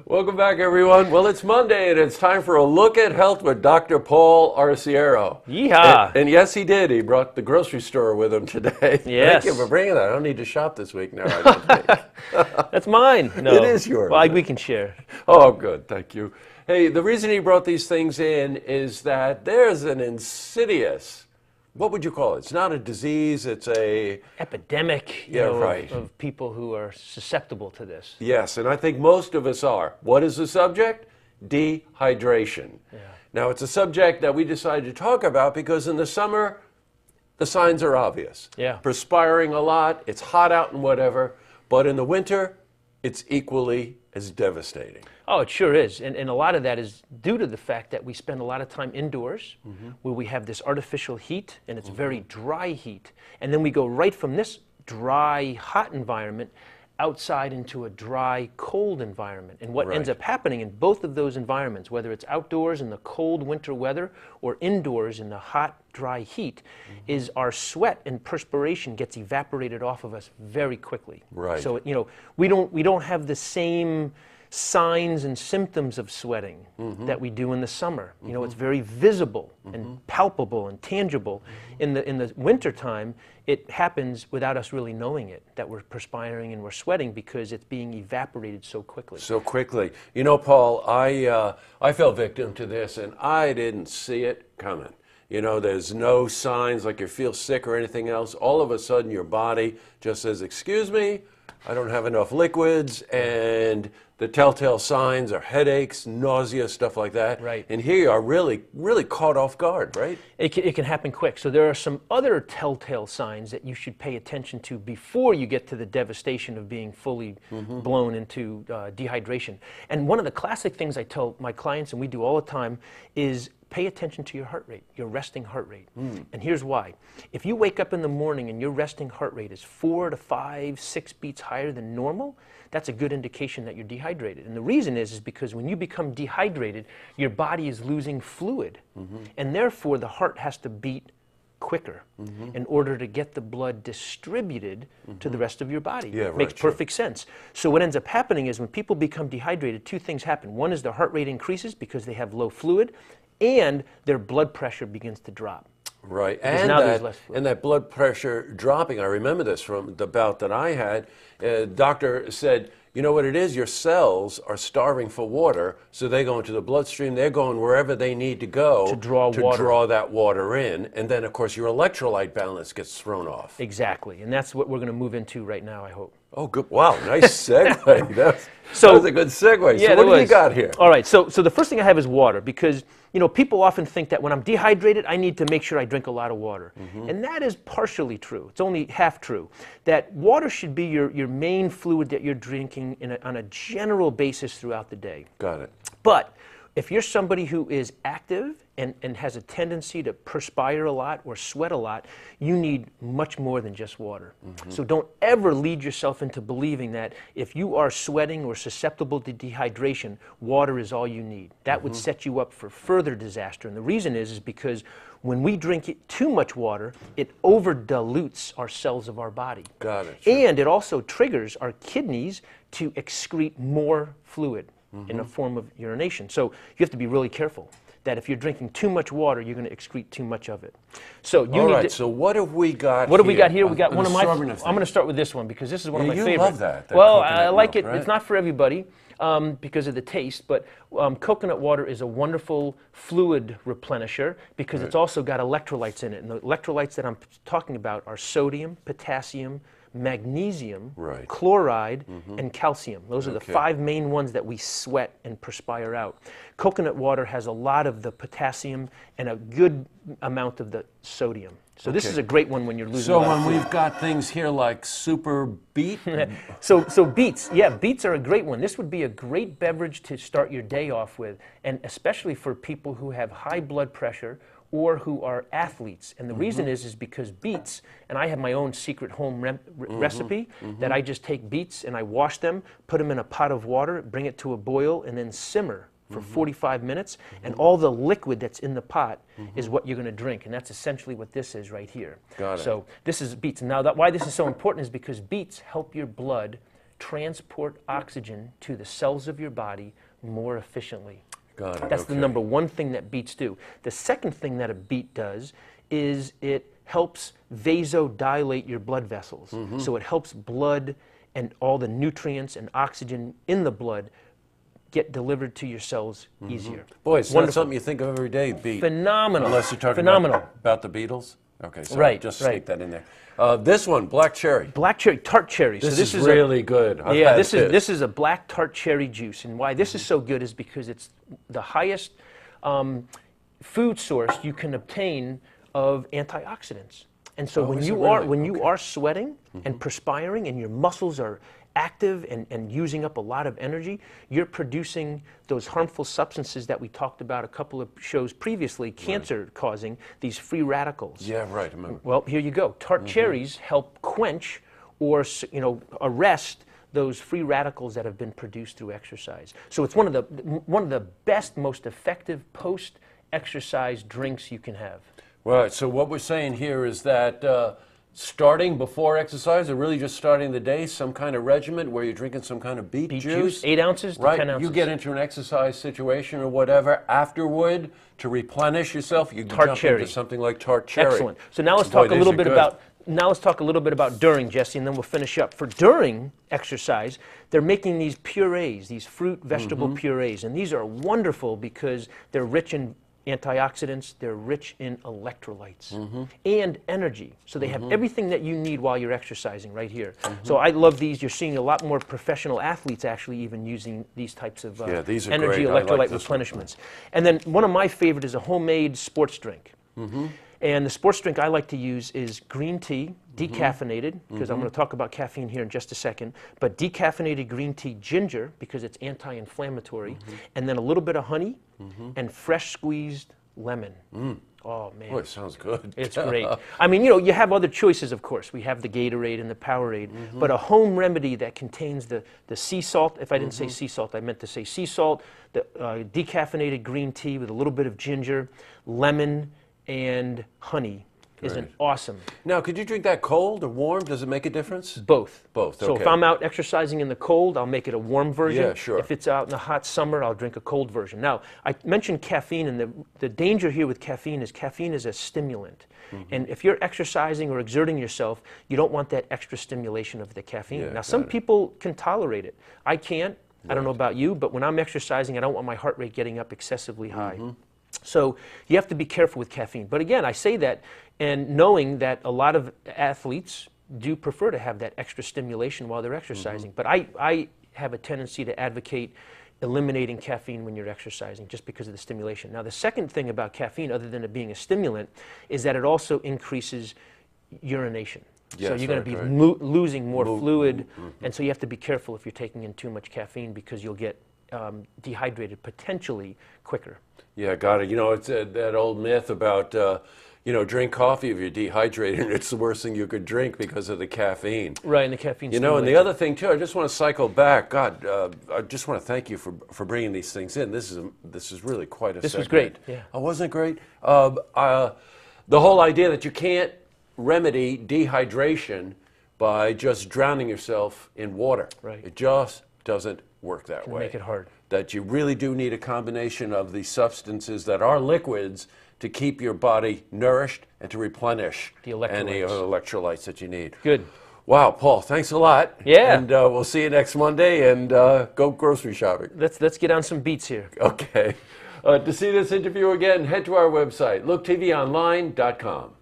Welcome back, everyone. Well, it's Monday, and it's time for a look at health with Dr. Paul Arciero. Yeehaw! And yes, he did. He brought the grocery store with him today. Yes. Thank you for bringing that. I don't need to shop this week now, I don't think. That's mine. No. It is yours. Well, we can share. Oh, good. Thank you. Hey, the reason he brought these things in is that there's an insidious, what would you call it? It's not a disease, it's a... epidemic, right. of people who are susceptible to this. Yes, and I think most of us are. What is the subject? Dehydration. Yeah. Now, it's a subject that we decided to talk about because in the summer, the signs are obvious. Yeah. Perspiring a lot, it's hot out and whatever, but in the winter, it's equally as devastating. Oh, it sure is. And a lot of that is due to the fact that we spend a lot of time indoors where we have this artificial heat and it's very dry heat. And then we go right from this dry, hot environment outside into a dry, cold environment. And what ends up happening in both of those environments, whether it's outdoors in the cold winter weather or indoors in the hot, dry heat, is our sweat and perspiration gets evaporated off of us very quickly. Right. So, we don't have the same signs and symptoms of sweating that we do in the summer. It's very visible and palpable and tangible. In the wintertime, it happens without us really knowing it, that we're perspiring and we're sweating because it's being evaporated so quickly. So quickly. Paul, I fell victim to this and I didn't see it coming. There's no signs like you feel sick or anything else. All of a sudden your body just says, excuse me, I don't have enough liquids, and the telltale signs are headaches, nausea, stuff like that. Right. And here you are really, really caught off guard, right? It can happen quick. So there are some other telltale signs that you should pay attention to before you get to the devastation of being fully blown into dehydration. And one of the classic things I tell my clients, and we do all the time, is pay attention to your heart rate, your resting heart rate. And here's why. If you wake up in the morning and your resting heart rate is 4 to 5, 6 beats higher than normal, that's a good indication that you're dehydrated. And the reason is because when you become dehydrated, your body is losing fluid. And therefore, the heart has to beat quicker in order to get the blood distributed to the rest of your body. Yeah, Makes sure. perfect sense. So what ends up happening is when people become dehydrated, two things happen. One is their heart rate increases because they have low fluid, and their blood pressure begins to drop. Right, Because now there's less fluid. and that blood pressure dropping, I remember this from the bout that I had. Doctor said, you know what it is? Your cells are starving for water, so they go into the bloodstream. They're going wherever they need to go To draw water. draw that water in. And then, of course, your electrolyte balance gets thrown off. Exactly, and that's what we're going to move into right now, I hope. Oh, good. Wow, nice segue. that So- was a good segue. Yeah, So what do that you was. got here? All right, so the first thing I have is water, because people often think that when I'm dehydrated, I need to make sure I drink a lot of water. And that is partially true. It's only half true. That water should be your main fluid that you're drinking on a general basis throughout the day. Got it. But if you're somebody who is active and has a tendency to perspire a lot or sweat a lot, you need much more than just water. So don't ever lead yourself into believing that if you are sweating or susceptible to dehydration, water is all you need. That would set you up for further disaster. And the reason is because when we drink too much water, it over dilutes our cells of our body. Got it. Sure. And it also triggers our kidneys to excrete more fluid in a form of urination. So you have to be really careful that if you're drinking too much water, you're going to excrete too much of it. So you All need right, to, so what have we got what have we got here? We got An one of my. assortment I'm going to start with this one because this is one of my you favorite. love that Well, coconut I like milk, it. right? It's not for everybody because of the taste, but coconut water is a wonderful fluid replenisher because it's also got electrolytes in it. And the electrolytes that I'm talking about are sodium, potassium, magnesium, Right. chloride, and calcium. Those are the Okay. 5 main ones that we sweat and perspire out. Coconut water has a lot of the potassium and a good amount of the sodium. So this Okay. is a great one when you're losing So a lot of when fluid. we've got things here like Super Beet, So beets, beets are a great one. This would be a great beverage to start your day off with, and especially for people who have high blood pressure or who are athletes. And the reason is because beets, and I have my own secret home recipe that I just take beets and I wash them, put them in a pot of water, bring it to a boil, and then simmer for 45 minutes, and all the liquid that's in the pot is what you're going to drink, and that's essentially what this is right here. Got it. So this is beets. Now, why this is so important is because beets help your blood transport oxygen to the cells of your body more efficiently. Got it. That's the number one thing that beets do. The second thing that a beet does is it helps vasodilate your blood vessels. So it helps blood and all the nutrients and oxygen in the blood get delivered to your cells easier. Boy, it's not something you think of every day, beet. Phenomenal. Unless you're talking Phenomenal. about the Beatles. Okay, so Right, just right. sneak that in there. This one, black cherry. Black cherry, tart cherry. This so is really good. Yeah, this is a black tart cherry juice, and why this is so good is because it's the highest food source you can obtain of antioxidants. And so when you are sweating and perspiring and your muscles are active and using up a lot of energy, you're producing those harmful substances that we talked about a couple of shows previously, cancer causing, these free radicals. Yeah, right. I remember. Well, here you go. Tart cherries help quench or arrest those free radicals that have been produced through exercise. So it's one of the best, most effective post-exercise drinks you can have. Right. So what we're saying here is that starting before exercise, or really just starting the day, some kind of regimen where you're drinking some kind of beet juice. 8 ounces to right? 10 ounces. You get into an exercise situation or whatever afterward to replenish yourself. You can Tart jump cherry. into something like tart cherry. Excellent. So now let's Boy, talk a these little are bit good. about. Now let's talk a little bit about during, Jesse, and then we'll finish up. For during exercise, they're making these purees, these fruit vegetable purees, and these are wonderful because they're rich in antioxidants, they're rich in electrolytes and energy. So they have everything that you need while you're exercising right here. So I love these. You're seeing a lot more professional athletes actually even using these types of these are energy great. I electrolyte like this one. replenishments. And then one of my favorite is a homemade sports drink. And the sports drink I like to use is green tea, decaffeinated, because I'm going to talk about caffeine here in just a second, but decaffeinated green tea ginger, because it's anti-inflammatory, and then a little bit of honey, and fresh squeezed lemon. Oh, man. Boy, it sounds good. It's great. I mean, you have other choices, of course. We have the Gatorade and the Powerade, but a home remedy that contains the sea salt. If I didn't say sea salt, I meant to say sea salt, the decaffeinated green tea with a little bit of ginger, lemon, and honey is an awesome. Now, could you drink that cold or warm? Does it make a difference? Both. Both, So okay. if I'm out exercising in the cold, I'll make it a warm version. Yeah, sure. If it's out in the hot summer, I'll drink a cold version. Now, I mentioned caffeine, and the danger here with caffeine is a stimulant. And if you're exercising or exerting yourself, you don't want that extra stimulation of the caffeine. Yeah, now, some got it. people can tolerate it. I can't. I don't know about you, but when I'm exercising, I don't want my heart rate getting up excessively high. So you have to be careful with caffeine. But again, I say that and knowing that a lot of athletes do prefer to have that extra stimulation while they're exercising. But I have a tendency to advocate eliminating caffeine when you're exercising just because of the stimulation. Now, the second thing about caffeine, other than it being a stimulant, is that it also increases urination. So Yes, you're going to be right. losing more fluid, and so you have to be careful if you're taking in too much caffeine because you'll get dehydrated potentially quicker. Yeah, got it. It's that old myth about, drink coffee if you're dehydrated, and it's the worst thing you could drink because of the caffeine. Right, and the caffeine. And the other thing too, I just want to cycle back. God, I just want to thank you for bringing these things in. This is really quite a. This was segment. great. Yeah. Oh, wasn't it great? The whole idea that you can't remedy dehydration by just drowning yourself in water. Right. It just doesn't work that way. make it hard. That you really do need a combination of the substances that are liquids to keep your body nourished and to replenish The electrolytes. any electrolytes that you need. Good. Wow, Paul, thanks a lot. Yeah. And we'll see you next Monday, and go grocery shopping. Let's get on some beats here. Okay. To see this interview again, head to our website, looktvonline.com.